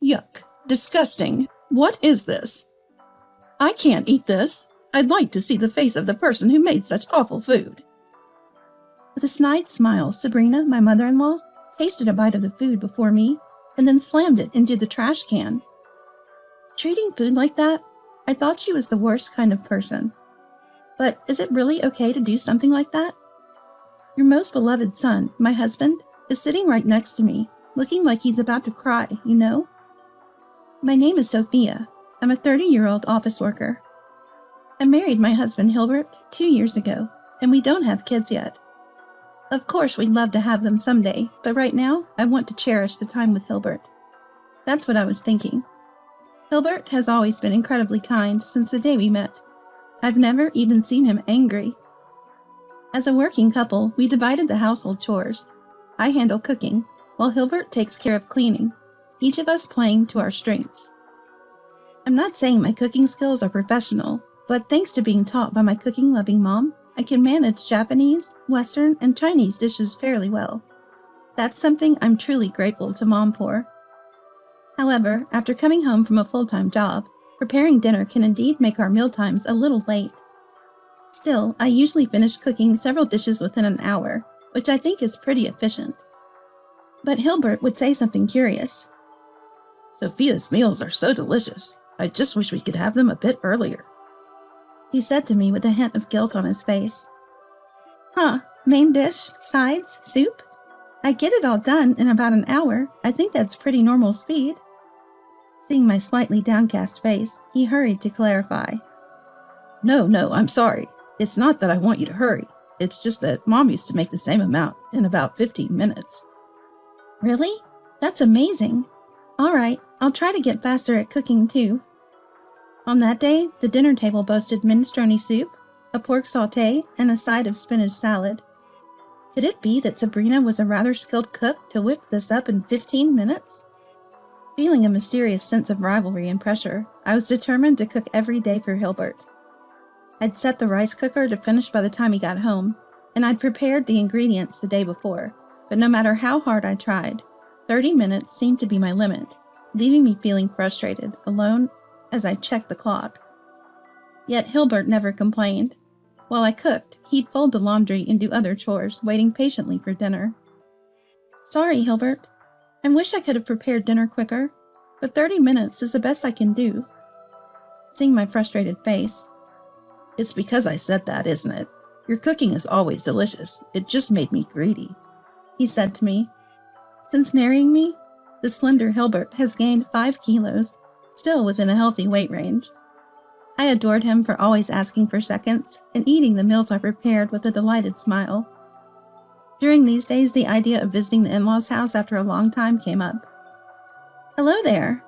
Yuck. Disgusting. What is this? I can't eat this. I'd like to see the face of the person who made such awful food. With a snide smile, Sabrina, my mother-in-law, tasted a bite of the food before me and then slammed it into the trash can. Treating food like that, I thought she was the worst kind of person. But is it really okay to do something like that? Your most beloved son, my husband, is sitting right next to me, looking like he's about to cry, you know? My name is Sophia. I'm a 30-year-old office worker. I married my husband Hilbert 2 years ago, and we don't have kids yet. Of course, we'd love to have them someday, but right now, I want to cherish the time with Hilbert. That's what I was thinking. Hilbert has always been incredibly kind since the day we met. I've never even seen him angry. As a working couple, we divided the household chores. I handle cooking, while Hilbert takes care of cleaning, each of us playing to our strengths. I'm not saying my cooking skills are professional, but thanks to being taught by my cooking-loving mom, I can manage Japanese, Western, and Chinese dishes fairly well. That's something I'm truly grateful to Mom for. However, after coming home from a full-time job, preparing dinner can indeed make our mealtimes a little late. Still, I usually finish cooking several dishes within an hour, which I think is pretty efficient. But Hilbert would say something curious. Sophia's meals are so delicious. I just wish we could have them a bit earlier, he said to me with a hint of guilt on his face. Huh, main dish, sides, soup? I get it all done in about an hour. I think that's pretty normal speed. Seeing my slightly downcast face, he hurried to clarify. No, I'm sorry. It's not that I want you to hurry. It's just that Mom used to make the same amount in about 15 minutes. Really? That's amazing. All right, I'll try to get faster at cooking too. On that day, the dinner table boasted minestrone soup, a pork sauté, and a side of spinach salad. Could it be that Sabrina was a rather skilled cook to whip this up in 15 minutes? Feeling a mysterious sense of rivalry and pressure, I was determined to cook every day for Hilbert. I'd set the rice cooker to finish by the time he got home, and I'd prepared the ingredients the day before, but no matter how hard I tried, 30 minutes seemed to be my limit, leaving me feeling frustrated, alone, as I checked the clock. Yet Hilbert never complained. While I cooked, he'd fold the laundry and do other chores, waiting patiently for dinner. Sorry, Hilbert. I wish I could have prepared dinner quicker, but 30 minutes is the best I can do. Seeing my frustrated face. It's because I said that, isn't it? Your cooking is always delicious. It just made me greedy, he said to me. Since marrying me, the slender Hilbert has gained 5 kilos, still within a healthy weight range. I adored him for always asking for seconds and eating the meals I prepared with a delighted smile. During these days, the idea of visiting the in-laws' house after a long time came up. Hello there.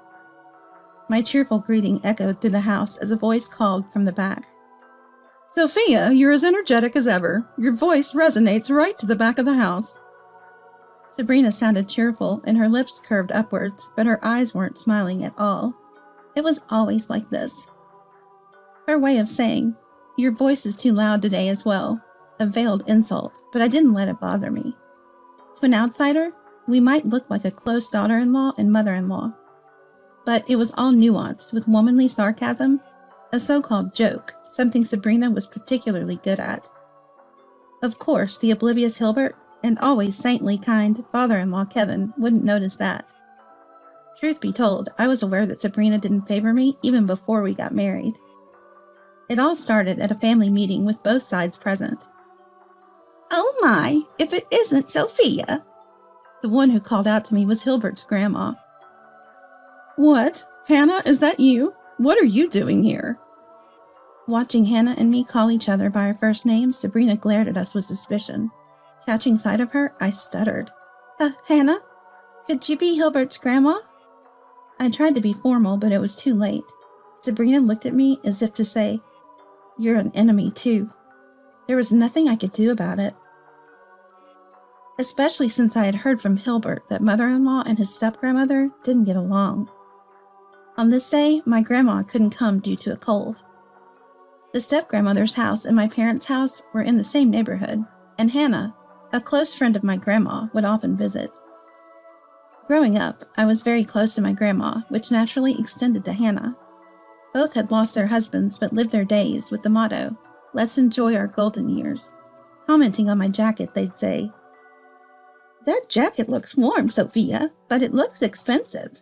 My cheerful greeting echoed through the house as a voice called from the back. Sophia, you're as energetic as ever. Your voice resonates right to the back of the house. Sabrina sounded cheerful and her lips curved upwards, but her eyes weren't smiling at all. It was always like this. Her way of saying, your voice is too loud today as well, a veiled insult, but I didn't let it bother me. To an outsider, we might look like a close daughter-in-law and mother-in-law. But it was all nuanced with womanly sarcasm, a so-called joke, something Sabrina was particularly good at. Of course, the oblivious Hilbert and always saintly kind father-in-law Kevin wouldn't notice that. Truth be told, I was aware that Sabrina didn't favor me even before we got married. It all started at a family meeting with both sides present. Oh my, if it isn't Sophia! The one who called out to me was Hilbert's grandma. What? Hannah, is that you? What are you doing here? Watching Hannah and me call each other by our first names, Sabrina glared at us with suspicion. Catching sight of her, I stuttered. Hannah? Could you be Hilbert's grandma? I tried to be formal, but it was too late. Sabrina looked at me as if to say, You're an enemy too. There was nothing I could do about it. Especially since I had heard from Hilbert that mother-in-law and his step-grandmother didn't get along. On this day, my grandma couldn't come due to a cold. The step-grandmother's house and my parents' house were in the same neighborhood, and Hannah, a close friend of my grandma, would often visit. Growing up, I was very close to my grandma, which naturally extended to Hannah. Both had lost their husbands but lived their days with the motto, "Let's enjoy our golden years." Commenting on my jacket, they'd say, "That jacket looks warm, Sophia, but it looks expensive."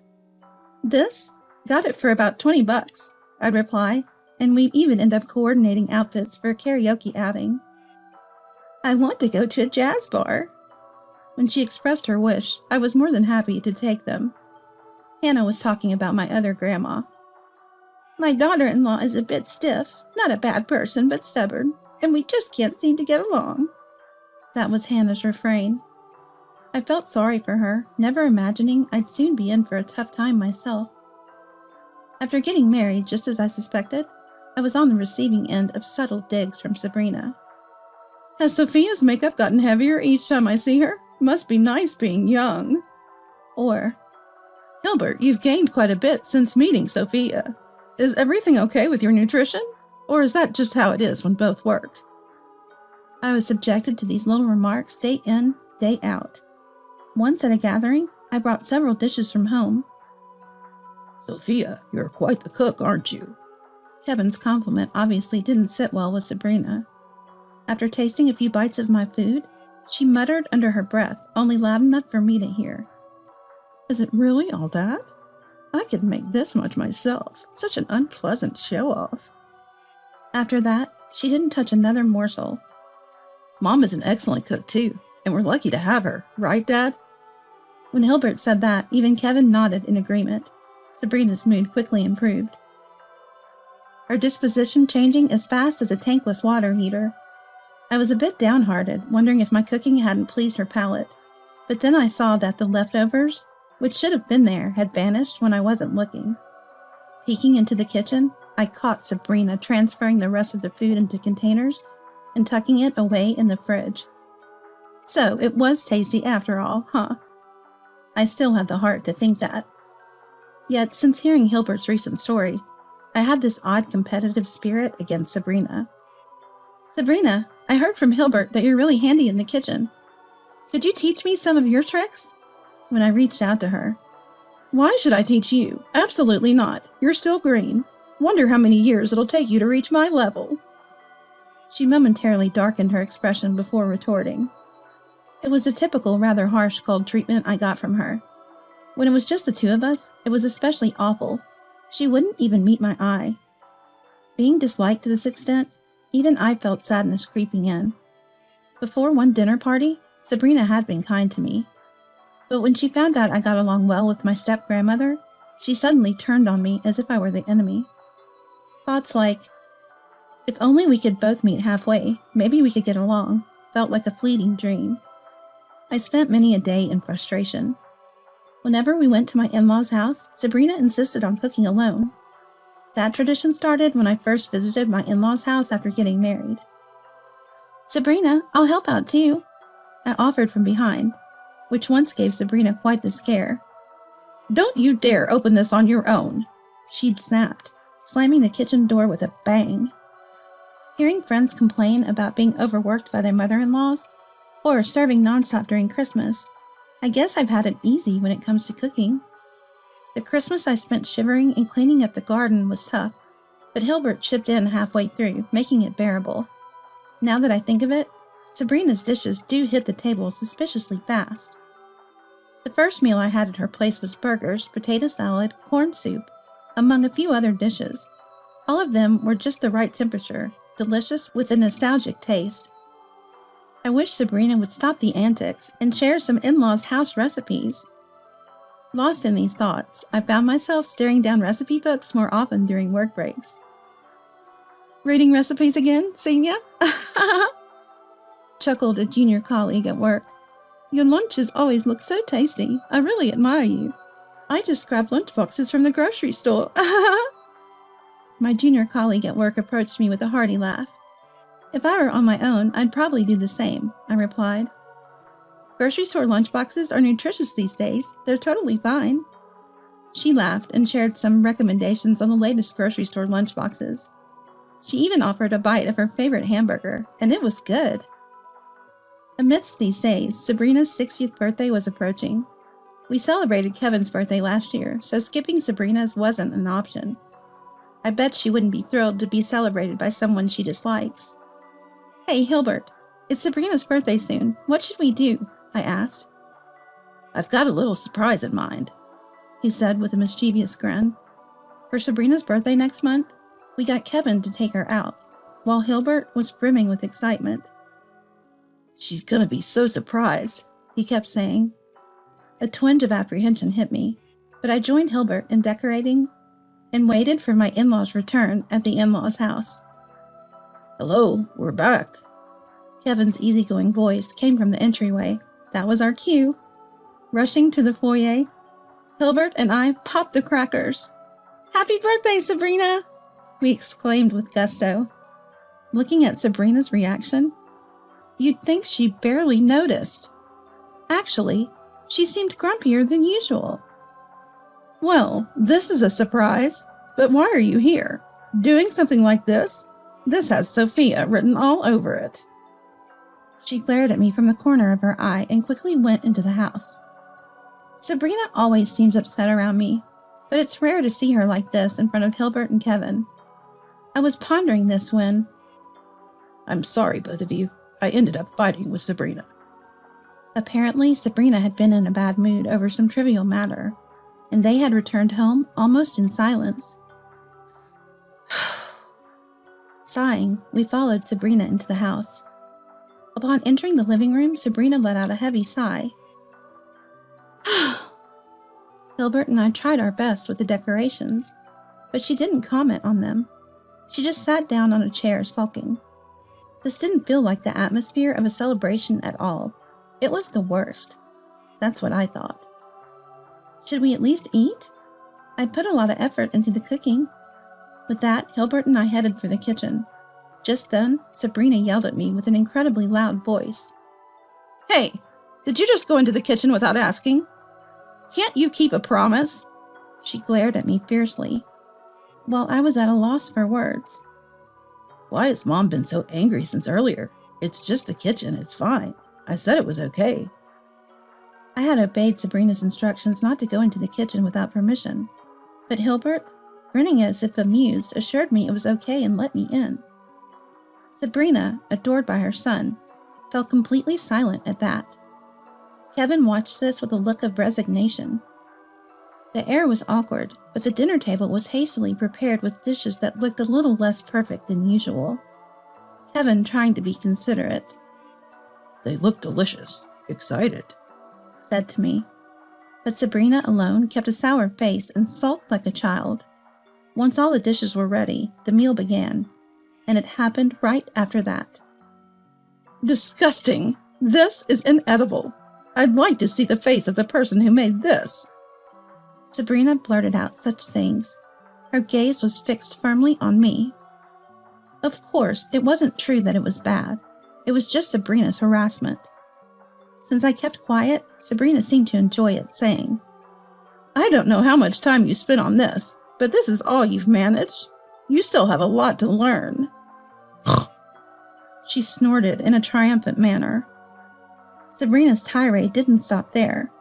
"This? Got it for about $20, I'd reply, and we'd even end up coordinating outfits for a karaoke outing. "I want to go to a jazz bar." When she expressed her wish, I was more than happy to take them. Hannah was talking about my other grandma. "My daughter-in-law is a bit stiff, not a bad person, but stubborn, and we just can't seem to get along." That was Hannah's refrain. I felt sorry for her, never imagining I'd soon be in for a tough time myself. After getting married, just as I suspected, I was on the receiving end of subtle digs from Sabrina. "Has Sophia's makeup gotten heavier each time I see her? Must be nice being young." Or, "Hilbert, you've gained quite a bit since meeting Sophia. Is everything okay with your nutrition? Or is that just how it is when both work?" I was subjected to these little remarks day in, day out. Once at a gathering, I brought several dishes from home. "Sophia, you're quite the cook, aren't you?" Kevin's compliment obviously didn't sit well with Sabrina. After tasting a few bites of my food, she muttered under her breath, only loud enough for me to hear, "Is it really all that? I could make this much myself. Such an unpleasant show-off." After that, she didn't touch another morsel. "Mom is an excellent cook, too, and we're lucky to have her, right, Dad?" When Hilbert said that, even Kevin nodded in agreement. Sabrina's mood quickly improved, her disposition changing as fast as a tankless water heater. I was a bit downhearted, wondering if my cooking hadn't pleased her palate, but then I saw that the leftovers, which should have been there, had vanished when I wasn't looking. Peeking into the kitchen, I caught Sabrina transferring the rest of the food into containers and tucking it away in the fridge. So it was tasty after all, huh? I still had the heart to think that. Yet, since hearing Hilbert's recent story, I had this odd competitive spirit against Sabrina. "Sabrina, I heard from Hilbert that you're really handy in the kitchen. Could you teach me some of your tricks?" When I reached out to her. "Why should I teach you? Absolutely not. You're still green. Wonder how many years it'll take you to reach my level." She momentarily darkened her expression before retorting. It was the typical, rather harsh cold treatment I got from her. When it was just the two of us, it was especially awful. She wouldn't even meet my eye. Being disliked to this extent, even I felt sadness creeping in. Before one dinner party, Sabrina had been kind to me. But when she found out I got along well with my step-grandmother, she suddenly turned on me as if I were the enemy. Thoughts like, if only we could both meet halfway, maybe we could get along, felt like a fleeting dream. I spent many a day in frustration. Whenever we went to my in-laws' house, Sabrina insisted on cooking alone. That tradition started when I first visited my in-laws' house after getting married. "Sabrina, I'll help out too," I offered from behind, which once gave Sabrina quite the scare. "Don't you dare open this on your own," she'd snapped, slamming the kitchen door with a bang. Hearing friends complain about being overworked by their mother-in-laws, or serving nonstop during Christmas, I guess I've had it easy when it comes to cooking. The Christmas I spent shivering and cleaning up the garden was tough, but Hilbert chipped in halfway through, making it bearable. Now that I think of it, Sabrina's dishes do hit the table suspiciously fast. The first meal I had at her place was burgers, potato salad, corn soup, among a few other dishes. All of them were just the right temperature, delicious with a nostalgic taste. I wish Sabrina would stop the antics and share some in-laws' house recipes. Lost in these thoughts, I found myself staring down recipe books more often during work breaks. "Reading recipes again, senior?" chuckled a junior colleague at work. "Your lunches always look so tasty. I really admire you. I just grabbed lunchboxes from the grocery store." My junior colleague at work approached me with a hearty laugh. "If I were on my own, I'd probably do the same," I replied. "Grocery store lunchboxes are nutritious these days. They're totally fine." She laughed and shared some recommendations on the latest grocery store lunchboxes. She even offered a bite of her favorite hamburger, and it was good. Amidst these days, Sabrina's 60th birthday was approaching. We celebrated Kevin's birthday last year, so skipping Sabrina's wasn't an option. I bet she wouldn't be thrilled to be celebrated by someone she dislikes. Hey, Hilbert, it's Sabrina's birthday soon. What should we do? I asked. I've got a little surprise in mind, he said with a mischievous grin. For Sabrina's birthday next month, we got Kevin to take her out, while Hilbert was brimming with excitement. She's gonna be so surprised, he kept saying. A twinge of apprehension hit me, but I joined Hilbert in decorating and waited for my in-laws' return at the in-laws' house. Hello, we're back. Kevin's easygoing voice came from the entryway. That was our cue. Rushing to the foyer, Hilbert and I popped the crackers. Happy birthday, Sabrina! We exclaimed with gusto. Looking at Sabrina's reaction, you'd think she barely noticed. Actually, she seemed grumpier than usual. Well, this is a surprise, but why are you here? Doing something like this? This has Sophia written all over it. She glared at me from the corner of her eye and quickly went into the house. Sabrina always seems upset around me, but it's rare to see her like this in front of Hilbert and Kevin. I was pondering this when... I'm sorry, both of you. I ended up fighting with Sabrina. Apparently, Sabrina had been in a bad mood over some trivial matter, and they had returned home almost in silence. Sighing, we followed Sabrina into the house. Upon entering the living room, Sabrina let out a heavy sigh. Hilbert and I tried our best with the decorations, but she didn't comment on them. She just sat down on a chair sulking. This didn't feel like the atmosphere of a celebration at all. It was the worst. That's what I thought. Should we at least eat? I put a lot of effort into the cooking. With that, Hilbert and I headed for the kitchen. Just then, Sabrina yelled at me with an incredibly loud voice. Hey, did you just go into the kitchen without asking? Can't you keep a promise? She glared at me fiercely, while I was at a loss for words. Why has Mom been so angry since earlier? It's just the kitchen, it's fine. I said it was okay. I had obeyed Sabrina's instructions not to go into the kitchen without permission, but Hilbert, grinning as if amused, assured me it was okay and let me in. Sabrina, adored by her son, fell completely silent at that. Kevin watched this with a look of resignation. The air was awkward, but the dinner table was hastily prepared with dishes that looked a little less perfect than usual. Kevin trying to be considerate. They look delicious. Excited, said to me. But Sabrina alone kept a sour face and sulked like a child. Once all the dishes were ready, the meal began, and it happened right after that. Disgusting! This is inedible. I'd like to see the face of the person who made this. Sabrina blurted out such things. Her gaze was fixed firmly on me. Of course, it wasn't true that it was bad. It was just Sabrina's harassment. Since I kept quiet, Sabrina seemed to enjoy it, saying, I don't know how much time you spent on this, but this is all you've managed. You still have a lot to learn. She snorted in a triumphant manner. Sabrina's tirade didn't stop there.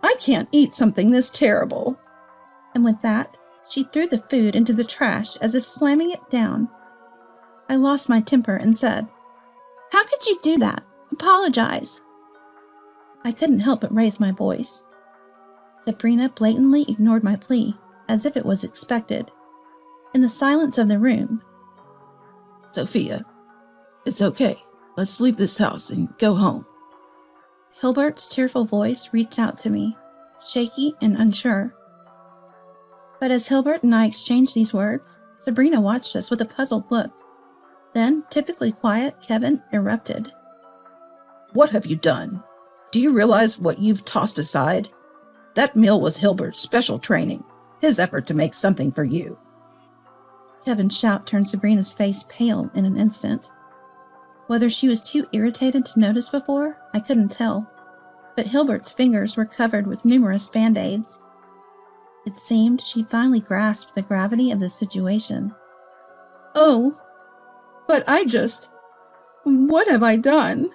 I can't eat something this terrible. And with that, she threw the food into the trash as if slamming it down. I lost my temper and said, How could you do that? Apologize. I couldn't help but raise my voice. Sabrina blatantly ignored my plea, as if it was expected. In the silence of the room, Sophia, it's okay. Let's leave this house and go home. Hilbert's tearful voice reached out to me, shaky and unsure. But as Hilbert and I exchanged these words, Sabrina watched us with a puzzled look. Then, typically quiet, Kevin erupted. What have you done? Do you realize what you've tossed aside? That meal was Hilbert's special training, his effort to make something for you. Kevin's shout turned Sabrina's face pale in an instant. Whether she was too irritated to notice before, I couldn't tell, but Hilbert's fingers were covered with numerous band-aids. It seemed she finally grasped the gravity of the situation. Oh, but what have I done?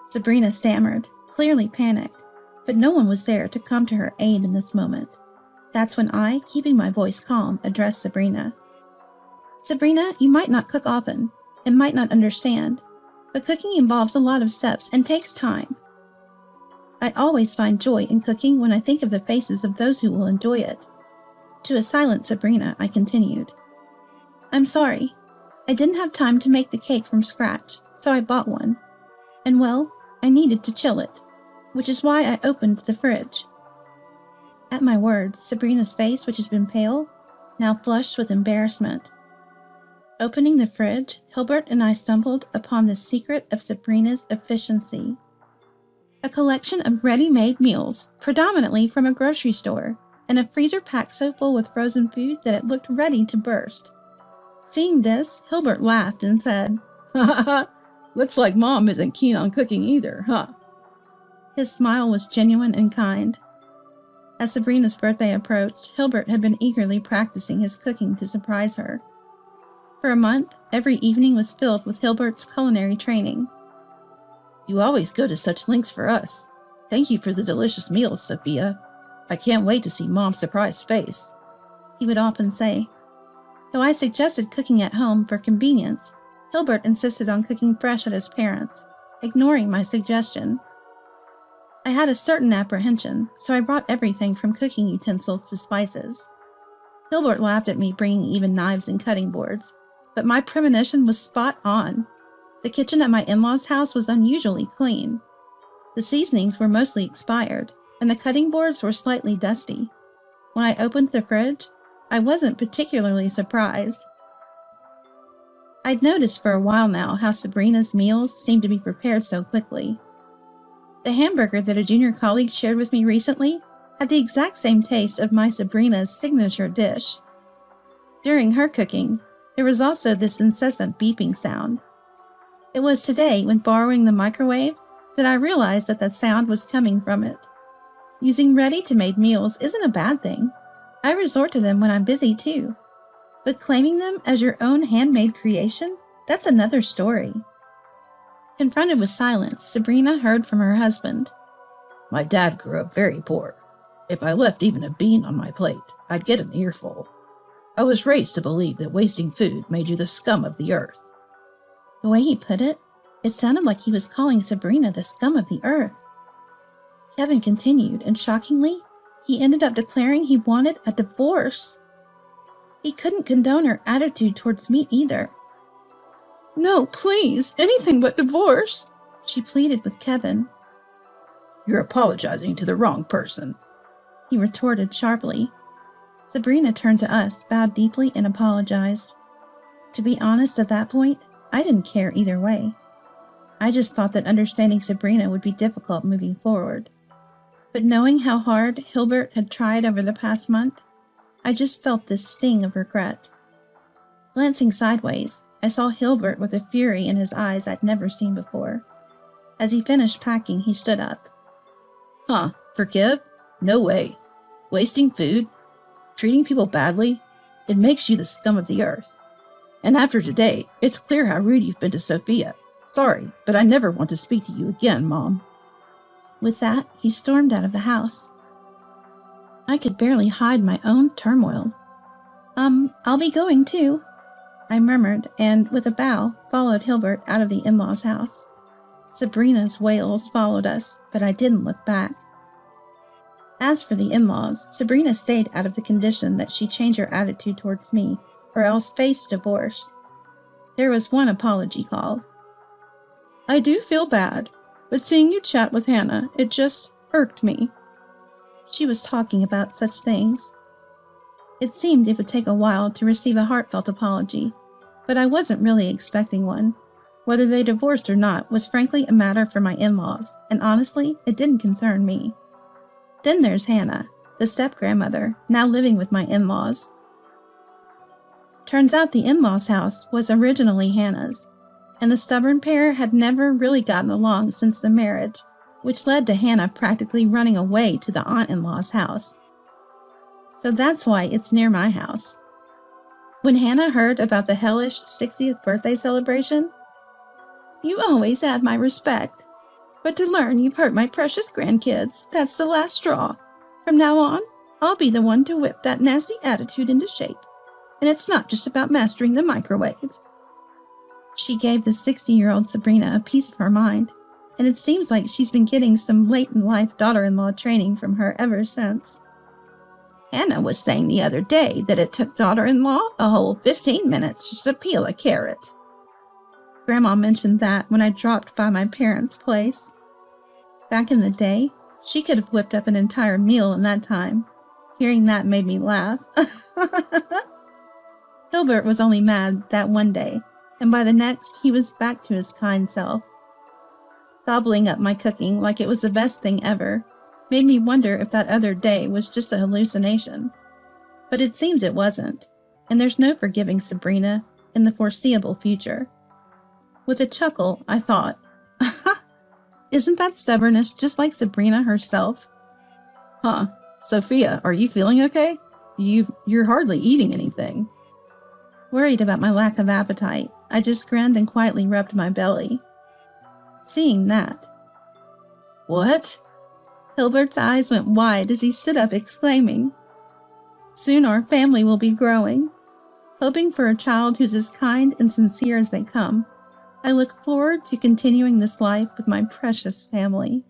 Sabrina stammered, clearly panicked. but no one was there to come to her aid in this moment. That's when I, keeping my voice calm, addressed Sabrina. Sabrina, you might not cook often, and might not understand, but cooking involves a lot of steps and takes time. I always find joy in cooking when I think of the faces of those who will enjoy it. To a silent Sabrina, I continued. I'm sorry. I didn't have time to make the cake from scratch, so I bought one. And well, I needed to chill it, which is why I opened the fridge. At my words, Sabrina's face, which had been pale, now flushed with embarrassment. Opening the fridge, Hilbert and I stumbled upon the secret of Sabrina's efficiency. A collection of ready-made meals, predominantly from a grocery store, and a freezer packed so full with frozen food that it looked ready to burst. Seeing this, Hilbert laughed and said, "Ha ha ha, looks like Mom isn't keen on cooking either, huh?" His smile was genuine and kind. As Sabrina's birthday approached, Hilbert had been eagerly practicing his cooking to surprise her. For a month, every evening was filled with Hilbert's culinary training. "You always go to such lengths for us. Thank you for the delicious meals, Sophia. I can't wait to see Mom's surprised face," he would often say. Though I suggested cooking at home for convenience, Hilbert insisted on cooking fresh at his parents', ignoring my suggestion. I had a certain apprehension, so I brought everything from cooking utensils to spices. Hilbert laughed at me bringing even knives and cutting boards, but my premonition was spot on. The kitchen at my in-laws' house was unusually clean. The seasonings were mostly expired, and the cutting boards were slightly dusty. When I opened the fridge, I wasn't particularly surprised. I'd noticed for a while now how Sabrina's meals seemed to be prepared so quickly. The hamburger that a junior colleague shared with me recently had the exact same taste of my Sabrina's signature dish. During her cooking, there was also this incessant beeping sound. It was today, when borrowing the microwave, that I realized that that sound was coming from it. Using ready-to-made meals isn't a bad thing. I resort to them when I'm busy too. But claiming them as your own handmade creation, that's another story. Confronted with silence, Sabrina heard from her husband. "My dad grew up very poor. If I left even a bean on my plate, I'd get an earful. I was raised to believe that wasting food made you the scum of the earth." The way he put it, it sounded like he was calling Sabrina the scum of the earth. Kevin continued, and shockingly, he ended up declaring he wanted a divorce. He couldn't condone her attitude towards me either. "No, please, anything but divorce," she pleaded with Kevin. "You're apologizing to the wrong person," he retorted sharply. Sabrina turned to us, bowed deeply, and apologized. To be honest, at that point, I didn't care either way. I just thought that understanding Sabrina would be difficult moving forward. But knowing how hard Hilbert had tried over the past month, I just felt this sting of regret. Glancing sideways, I saw Hilbert with a fury in his eyes I'd never seen before. As he finished packing, he stood up. "Huh, forgive? No way. Wasting food? Treating people badly? It makes you the scum of the earth. And after today, it's clear how rude you've been to Sophia. Sorry, but I never want to speak to you again, Mom." With that, he stormed out of the house. I could barely hide my own turmoil. I'll be going too," I murmured, and with a bow, followed Hilbert out of the in-laws' house. Sabrina's wails followed us, but I didn't look back. As for the in-laws, Sabrina stayed out of the condition that she change her attitude towards me, or else face divorce. There was one apology call. "I do feel bad, but seeing you chat with Hannah, it just irked me." She was talking about such things. It seemed it would take a while to receive a heartfelt apology, but I wasn't really expecting one. Whether they divorced or not was frankly a matter for my in-laws, and honestly, it didn't concern me. Then there's Hannah, the step-grandmother, now living with my in-laws. Turns out the in-laws' house was originally Hannah's, and the stubborn pair had never really gotten along since the marriage, which led to Hannah practically running away to the aunt-in-law's house. So that's why it's near my house. When Hannah heard about the hellish 60th birthday celebration, "You always had my respect," But to learn you've hurt my precious grandkids, that's the last straw. From now on, I'll be the one to whip that nasty attitude into shape. And it's not just about mastering the microwave. She gave the 60-year-old Sabrina a piece of her mind, and it seems like she's been getting some late-in-life daughter-in-law training from her ever since. Hannah was saying the other day that it took daughter-in-law a whole 15 minutes just to peel a carrot. Grandma mentioned that when I dropped by my parents' place. Back in the day, she could have whipped up an entire meal in that time. Hearing that made me laugh. Hilbert was only mad that one day, and by the next, he was back to his kind self. Gobbling up my cooking like it was the best thing ever made me wonder if that other day was just a hallucination. But it seems it wasn't, and there's no forgiving Sabrina in the foreseeable future. With a chuckle, I thought, isn't that stubbornness just like Sabrina herself? Huh, Sophia, are you feeling okay? You're hardly eating anything. Worried about my lack of appetite, I just grinned and quietly rubbed my belly. Seeing that. What? Hilbert's eyes went wide as he stood up exclaiming, soon our family will be growing. Hoping for a child who's as kind and sincere as they come, I look forward to continuing this life with my precious family.